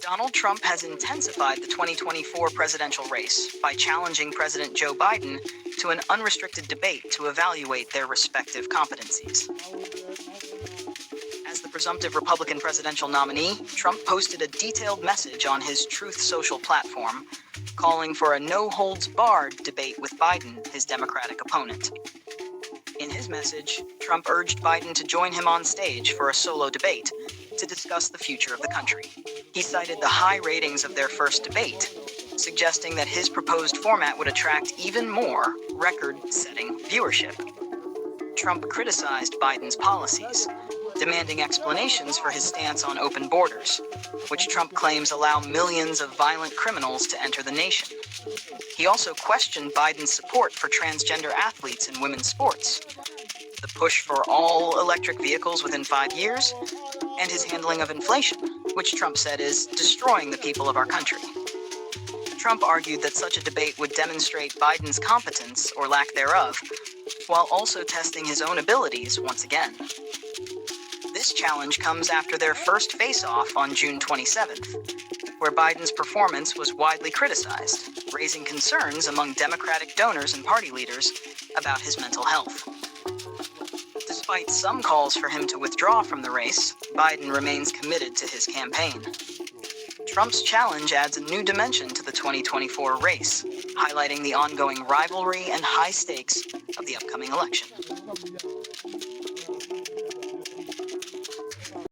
Donald Trump has intensified the 2024 presidential race by challenging President Joe Biden to an unrestricted debate to evaluate their respective competencies. As the presumptive Republican presidential nominee, Trump posted a detailed message on his Truth Social platform, calling for a no-holds-barred debate with Biden, his Democratic opponent. In his message, Trump urged Biden to join him on stage for a solo debate to discuss the future of the country. He cited the high ratings of their first debate, suggesting that his proposed format would attract even more record-setting viewership. Trump criticized Biden's policies, demanding explanations for his stance on open borders, which Trump claims allow millions of violent criminals to enter the nation. He also questioned Biden's support for transgender athletes in women's sports, the push for all electric vehicles within 5 years, and his handling of inflation, which Trump said is destroying the people of our country. Trump argued that such a debate would demonstrate Biden's competence, or lack thereof, while also testing his own abilities once again. This challenge comes after their first face-off on June 27th, where Biden's performance was widely criticized, raising concerns among Democratic donors and party leaders about his mental health. Despite some calls for him to withdraw from the race, Biden remains committed to his campaign. Trump's challenge adds a new dimension to the 2024 race, highlighting the ongoing rivalry and high stakes of the upcoming election.